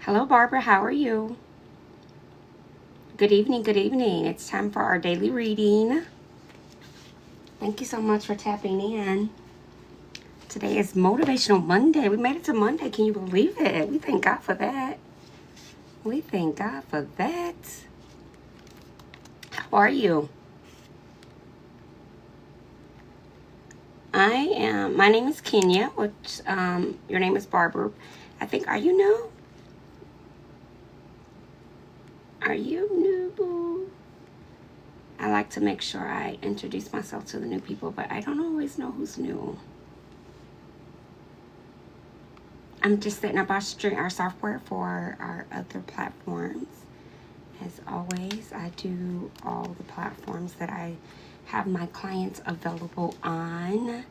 Hello, Barbara. How are you? Good evening. Good evening. It's time for our daily reading. Thank you so much for tapping in. Today is Motivational Monday. We made it to Monday. Can you believe it? We thank God for that. We thank God for that. How are you? My name is Kenya, which, your name is Barbara. I think, are you new? Are you new, boo? I like to make sure I introduce myself to the new people, but I don't always know who's new. I'm just setting up our software for our other platforms. As always, I do all the platforms that I have my clients available on.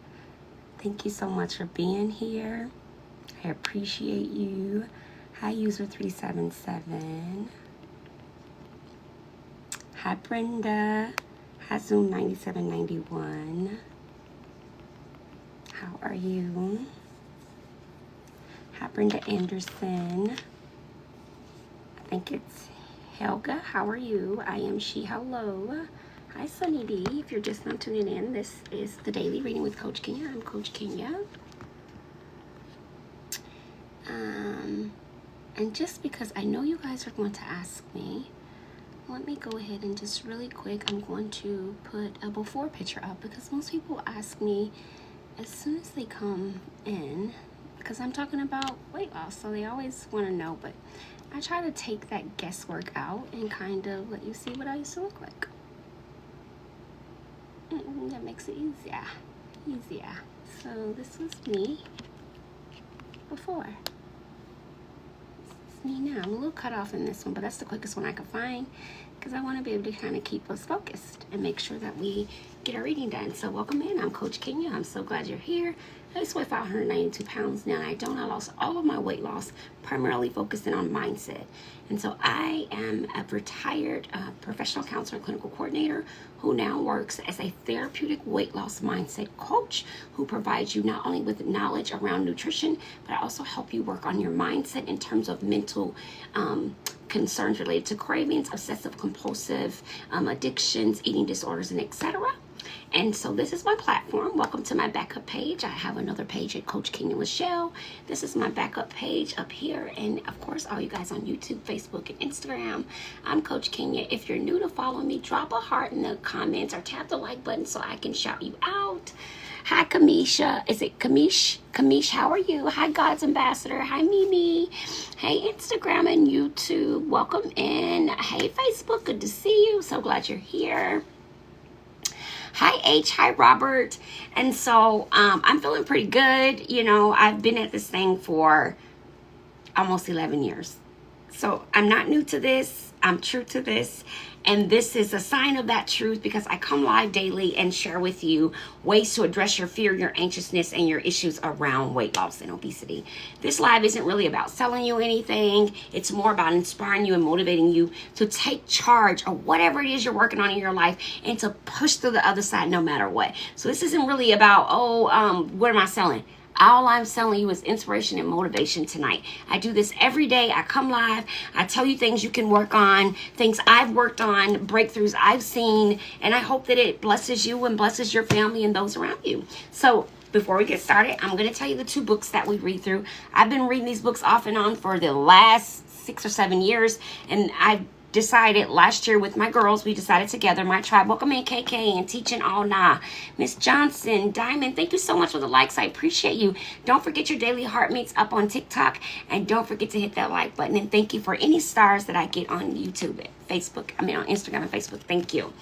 Thank you so much for being here. I appreciate you. Hi, user 377. Hi, Brenda. Hi, Zoom 9791. How are you? Hi, Brenda Anderson. I think it's Helga. How are you? I am she. Hello. Hi, Sunny D. If you're just not tuning in, this is the Daily Reading with Coach Kenya. I'm Coach Kenya. And just because I know you guys are going to ask me, let me go ahead and just really quick, I'm going to put a before picture up because most people ask me as soon as they come in, because I'm talking about weight loss, so they always want to know, but I try to take that guesswork out and kind of let you see what I used to look like. That makes it easier. So this was me before. This is me now. I'm a little cut off in this one, but that's the quickest one I could find because I want to be able to kind of keep us focused and make sure that we get our reading done. So welcome in. I'm Coach Kenya. I'm so glad you're here. I just weigh 592 pounds now. I lost all of my weight loss, primarily focusing on mindset. And so I am a retired professional counselor and clinical coordinator who now works as a therapeutic weight loss mindset coach who provides you not only with knowledge around nutrition, but I also help you work on your mindset in terms of mental concerns related to cravings, obsessive compulsive addictions, eating disorders, and etc. And so this is my platform. Welcome to my backup page. I have another page at Coach Kenya Michelle. This is my backup page up here. And of course, all you guys on YouTube, Facebook, and Instagram. I'm Coach Kenya. If you're new to follow me, drop a heart in the comments or tap the like button so I can shout you out. Hi, Kamisha. Is it Kamish? Kamish, how are you? Hi, God's Ambassador. Hi, Mimi. Hey, Instagram and YouTube. Welcome in. Hey, Facebook. Good to see you. So glad you're here. Hi, H. Hi, Robert. And so I'm feeling pretty good. You know, I've been at this thing for almost 11 years. So I'm not new to this. I'm true to this. And this is a sign of that truth because I come live daily and share with you ways to address your fear, your anxiousness, and your issues around weight loss and obesity. This live isn't really about selling you anything. It's more about inspiring you and motivating you to take charge of whatever it is you're working on in your life and to push through the other side no matter what. So this isn't really about, what am I selling? All I'm telling you is inspiration and motivation tonight. I do this every day. I come live. I tell you things you can work on, things I've worked on, breakthroughs I've seen, and I hope that it blesses you and blesses your family and those around you. So before we get started, I'm going to tell you the 2 books that we read through. I've been reading these books off and on for the last 6 or 7 years, and I've decided last year with my girls, we decided together, my tribe, welcome in KK and teaching all nah. Miss Johnson, Diamond, thank you so much for the likes. I appreciate you. Don't forget your daily heart meets up on TikTok and don't forget to hit that like button. And thank you for any stars that I get on YouTube and Facebook. On Instagram and Facebook. Thank you.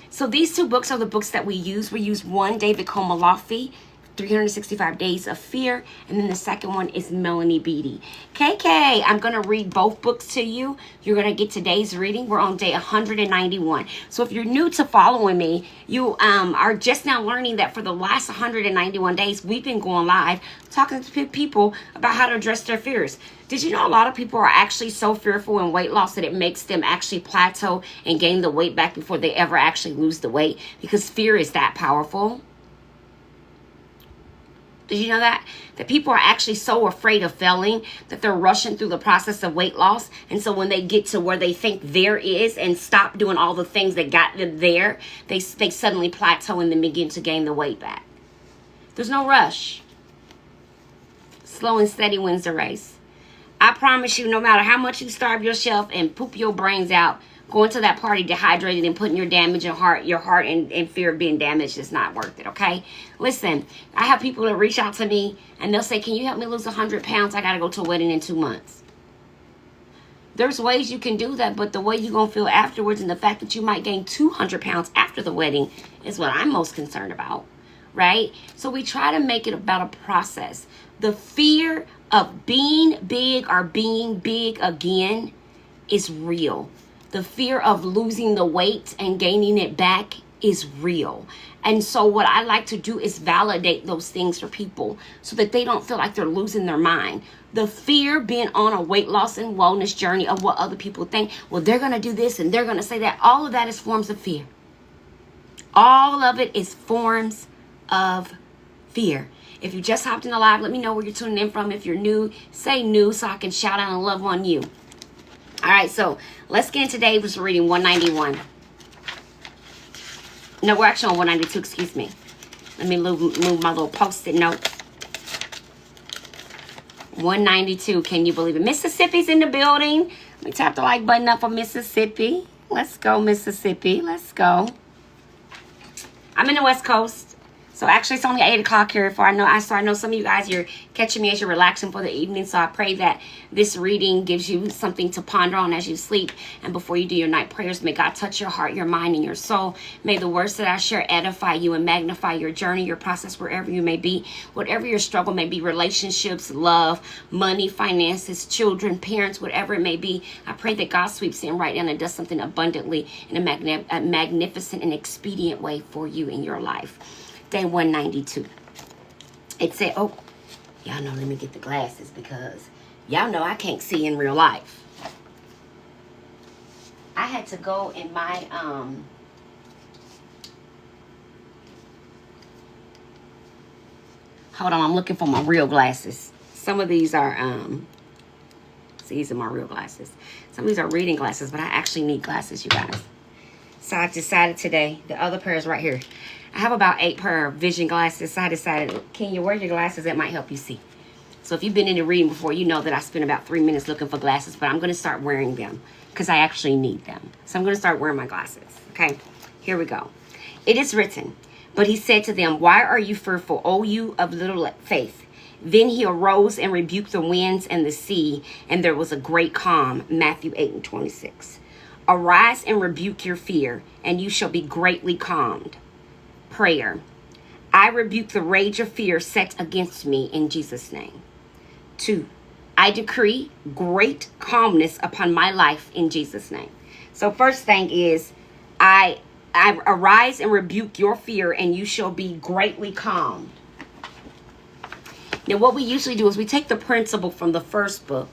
So these 2 books are the books that we use. We use one, David Komalafi, 365 Days of Fear, and then the second one is Melanie Beattie. KK, I'm going to read both books to you. You're going to get today's reading. We're on day 191. So if you're new to following me, you are just now learning that for the last 191 days, we've been going live talking to people about how to address their fears. Did you know a lot of people are actually so fearful in weight loss that it makes them actually plateau and gain the weight back before they ever actually lose the weight? Because fear is that powerful. Did you know that? That people are actually so afraid of failing that they're rushing through the process of weight loss. And so when they get to where they think there is and stop doing all the things that got them there, they suddenly plateau and then begin to gain the weight back. There's no rush. Slow and steady wins the race. I promise you, no matter how much you starve yourself and poop your brains out, going to that party dehydrated and putting your heart in fear of being damaged is not worth it, okay? Listen, I have people that reach out to me and they'll say, can you help me lose 100 pounds? I got to go to a wedding in 2 months. There's ways you can do that, but the way you're going to feel afterwards and the fact that you might gain 200 pounds after the wedding is what I'm most concerned about, right? So we try to make it about a process. The fear of being big or being big again is real. The fear of losing the weight and gaining it back is real. And so what I like to do is validate those things for people so that they don't feel like they're losing their mind. The fear being on a weight loss and wellness journey of what other people think, well, they're going to do this and they're going to say that. All of that is forms of fear. All of it is forms of fear. If you just hopped in the live, let me know where you're tuning in from. If you're new, say new so I can shout out and love on you. All right, so let's get into David's reading 191. No, we're actually on 192, excuse me. Let me move my little post-it note. 192, can you believe it? Mississippi's in the building. Let me tap the like button up for Mississippi. Let's go, Mississippi. Let's go. I'm in the West Coast. So actually, it's only 8 o'clock here. I know some of you guys, you're catching me as you're relaxing for the evening. So I pray that this reading gives you something to ponder on as you sleep. And before you do your night prayers, may God touch your heart, your mind, and your soul. May the words that I share edify you and magnify your journey, your process, wherever you may be. Whatever your struggle may be, relationships, love, money, finances, children, parents, whatever it may be. I pray that God sweeps in right in and does something abundantly in a magnificent and expedient way for you in your life. Day 192. It said, oh, y'all know, let me get the glasses because y'all know I can't see in real life. I had to go in my, hold on, I'm looking for my real glasses. Some of these are, these are my real glasses. Some of these are reading glasses, but I actually need glasses, you guys. So I decided today, the other pair is right here. I have about 8 pair of vision glasses, so I decided, can you wear your glasses? That might help you see. So if you've been in the reading before, you know that I spent about 3 minutes looking for glasses, but I'm going to start wearing them because I actually need them. So I'm going to start wearing my glasses. Okay, here we go. It is written, but he said to them, why are you fearful, O you of little faith? Then he arose and rebuked the winds and the sea, and there was a great calm. Matthew 8:26. Arise and rebuke your fear, and you shall be greatly calmed. Prayer. I rebuke the rage of fear set against me in Jesus' name. 2. I decree great calmness upon my life in Jesus' name. So first thing is, I arise and rebuke your fear, and you shall be greatly calmed. Now what we usually do is we take the principle from the first book,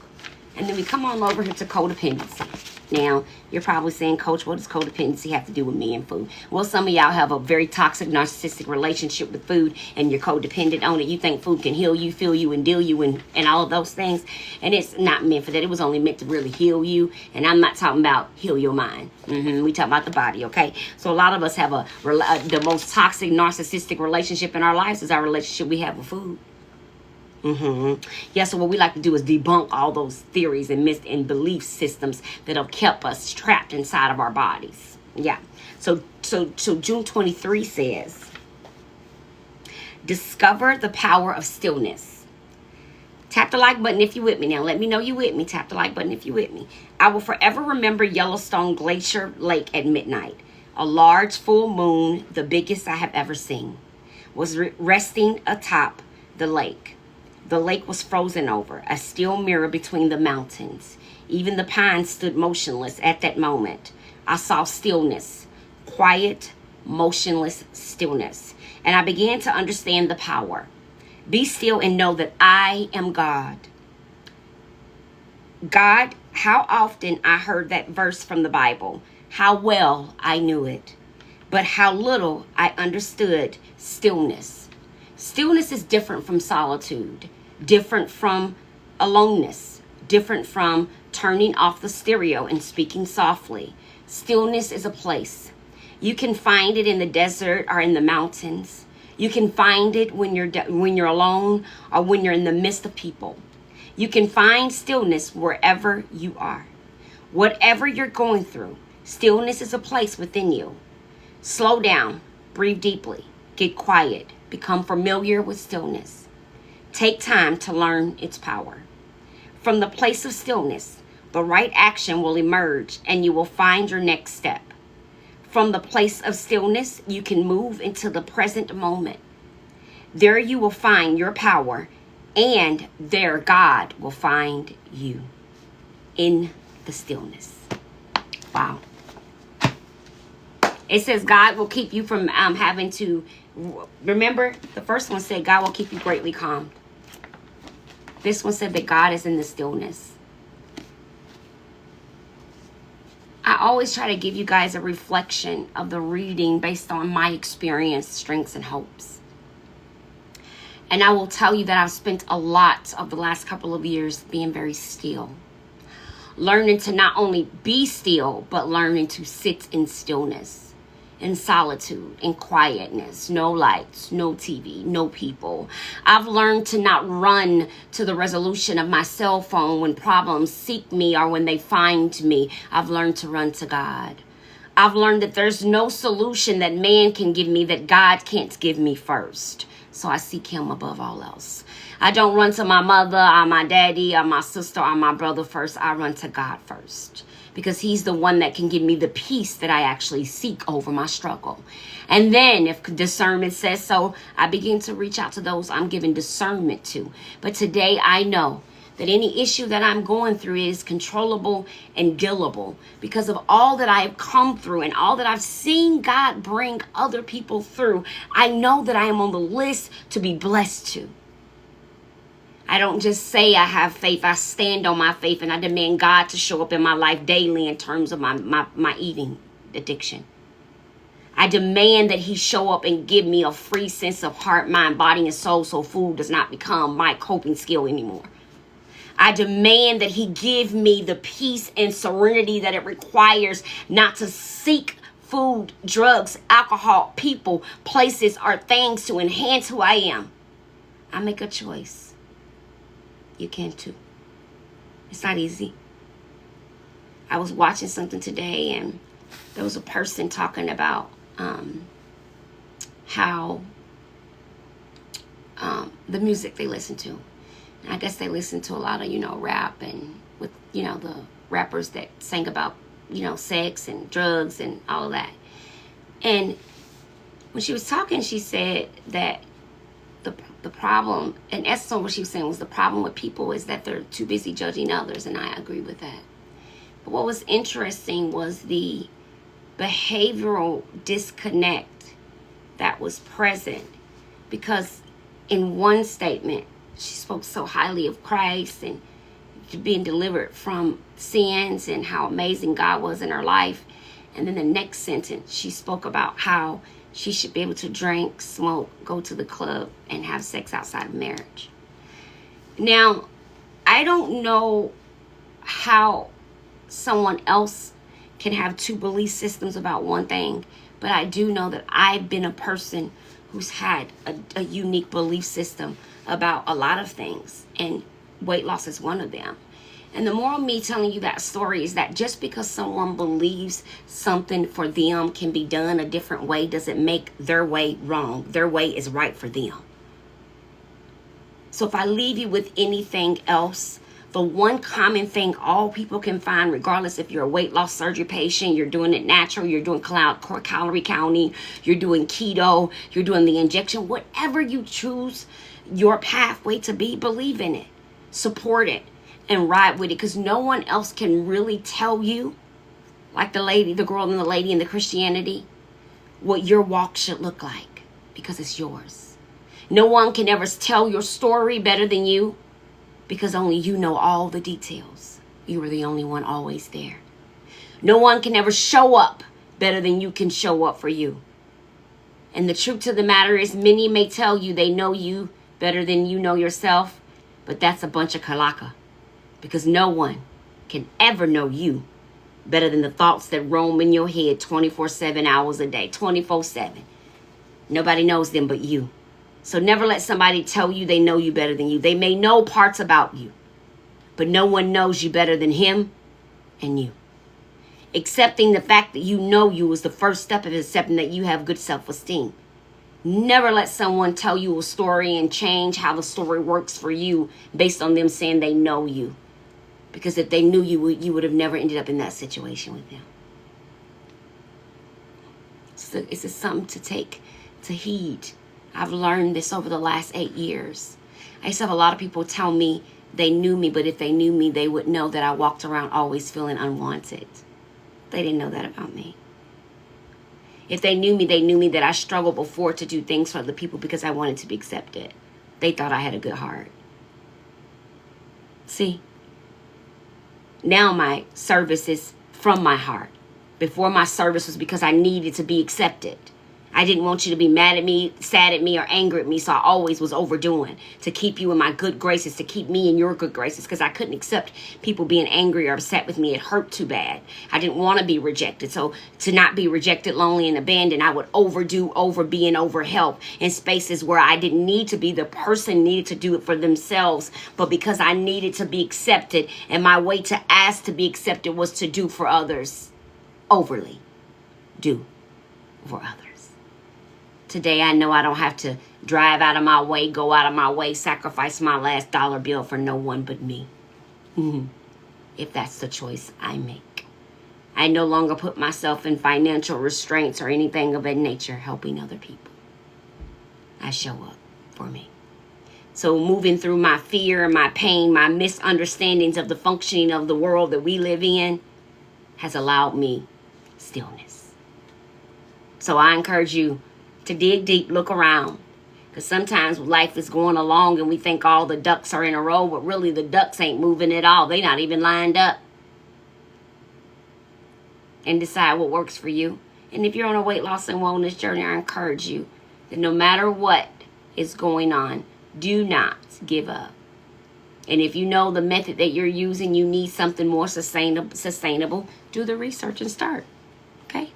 and then we come on over here to codependency. Now, you're probably saying, Coach, what does codependency have to do with me and food? Well, some of y'all have a very toxic, narcissistic relationship with food, and you're codependent on it. You think food can heal you, fill you, and deal you, and all of those things. And it's not meant for that. It was only meant to really heal you. And I'm not talking about heal your mind. We talk about the body, okay? So a lot of us have the most toxic, narcissistic relationship in our lives is our relationship we have with food. Yeah, so what we like to do is debunk all those theories and myths and belief systems that have kept us trapped inside of our bodies. Yeah. So June 23 says, discover the power of stillness. Tap the like button if you're with me now. Let me know you're with me. Tap the like button if you're with me. I will forever remember Yellowstone Glacier Lake at midnight. A large full moon, the biggest I have ever seen, was resting atop the lake. The lake was frozen over, a still mirror between the mountains. Even the pines stood motionless at that moment. I saw stillness, quiet, motionless stillness. And I began to understand the power. Be still and know that I am God. God, how often I heard that verse from the Bible. How well I knew it. But how little I understood stillness. Stillness is different from solitude, different from aloneness, different from turning off the stereo and speaking softly. Stillness is a place. You can find it in the desert or in the mountains. You can find it when you're alone or when you're in the midst of people. You can find stillness wherever you are. Whatever you're going through, stillness is a place within you. Slow down, breathe deeply, get quiet, become familiar with stillness. Take time to learn its power. From the place of stillness, the right action will emerge and you will find your next step. From the place of stillness, you can move into the present moment. There you will find your power, and there God will find you in the stillness. Wow. It says God will keep you from having to, remember, the first one said God will keep you greatly calmed. This one said that God is in the stillness. I always try to give you guys a reflection of the reading based on my experience, strengths, and hopes. And I will tell you that I've spent a lot of the last couple of years being very still. Learning to not only be still, but learning to sit in stillness, in solitude, in quietness, no lights, no TV, no people. I've learned to not run to the resolution of my cell phone when problems seek me or when they find me. I've learned to run to God. I've learned that there's no solution that man can give me that God can't give me first. So I seek him above all else. I don't run to my mother or my daddy or my sister or my brother first. I run to God first, because he's the one that can give me the peace that I actually seek over my struggle. And then if discernment says so, I begin to reach out to those I'm giving discernment to. But today I know that any issue that I'm going through is controllable and dealable because of all that I've come through and all that I've seen God bring other people through. I know that I am on the list to be blessed to. I don't just say I have faith. I stand on my faith and I demand God to show up in my life daily in terms of my eating addiction. I demand that he show up and give me a free sense of heart, mind, body, and soul so food does not become my coping skill anymore. I demand that he give me the peace and serenity that it requires not to seek food, drugs, alcohol, people, places, or things to enhance who I am. I make a choice. You can too. It's not easy. I was watching something today and there was a person talking about how the music they listen to. And I guess they listen to a lot of, rap and with, the rappers that sang about, sex and drugs and all of that. And when she was talking, she said that the problem, and essence what she was saying was the problem with people is that they're too busy judging others, and I agree with that. But what was interesting was the behavioral disconnect that was present, because in one statement she spoke so highly of Christ and being delivered from sins and how amazing God was in her life, and then the next sentence she spoke about how she should be able to drink, smoke, go to the club, and have sex outside of marriage. Now, I don't know how someone else can have two belief systems about one thing, but I do know that I've been a person who's had a unique belief system about a lot of things, and weight loss is one of them. And the moral of me telling you that story is that just because someone believes something for them can be done a different way doesn't make their way wrong. Their way is right for them. So if I leave you with anything else, the one common thing all people can find, regardless if you're a weight loss surgery patient, you're doing it natural, you're doing calorie counting, you're doing keto, you're doing the injection, whatever you choose your pathway to be, believe in it, support it, and ride with it, because no one else can really tell you, like the girl and the lady in the Christianity, what your walk should look like, because it's yours. No one can ever tell your story better than you, because only you know all the details. You were the only one always there. No one can ever show up better than you can show up for you. And the truth of the matter is, many may tell you they know you better than you know yourself, but that's a bunch of kalaka. Because no one can ever know you better than the thoughts that roam in your head 24/7 hours a day, 24/7. Nobody knows them but you. So never let somebody tell you they know you better than you. They may know parts about you, but no one knows you better than him and you. Accepting the fact that you know you is the first step of accepting that you have good self-esteem. Never let someone tell you a story and change how the story works for you based on them saying they know you. Because if they knew you, you would have never ended up in that situation with them. So it's just something to take, to heed. I've learned this over the last 8 years. I used to have a lot of people tell me they knew me, but if they knew me, they would know that I walked around always feeling unwanted. They didn't know that about me. If they knew me that I struggled before to do things for other people because I wanted to be accepted. They thought I had a good heart. See? Now my service is from my heart. Before, my service was because I needed to be accepted. I didn't want you to be mad at me, sad at me, or angry at me, so I always was overdoing to keep you in my good graces, to keep me in your good graces, because I couldn't accept people being angry or upset with me. It hurt too bad. I didn't want to be rejected, so to not be rejected, lonely, and abandoned, I would overdo, overbe, and overhelp in spaces where I didn't need to be. The person needed to do it for themselves, but because I needed to be accepted, and my way to ask to be accepted was to do for others, overly do for others. Today, I know I don't have to drive out of my way, go out of my way, sacrifice my last dollar bill for no one but me. If that's the choice I make. I no longer put myself in financial restraints or anything of that nature, helping other people. I show up for me. So moving through my fear, my pain, my misunderstandings of the functioning of the world that we live in has allowed me stillness. So I encourage you to dig deep, look around. Because sometimes life is going along and we think all the ducks are in a row, but really the ducks ain't moving at all. They're not even lined up. And decide what works for you. And if you're on a weight loss and wellness journey, I encourage you that no matter what is going on, do not give up. And if you know the method that you're using, you need something more sustainable, do the research and start. Okay?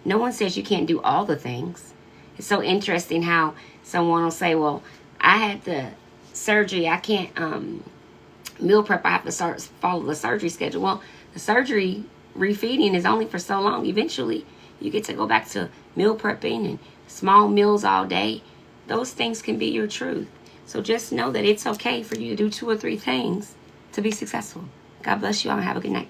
No one says you can't do all the things. It's so interesting how someone will say, well, I had the surgery. I can't meal prep. I have to follow the surgery schedule. Well, the surgery refeeding is only for so long. Eventually, you get to go back to meal prepping and small meals all day. Those things can be your truth. So just know that it's okay for you to do 2 or 3 things to be successful. God bless you all and have a good night.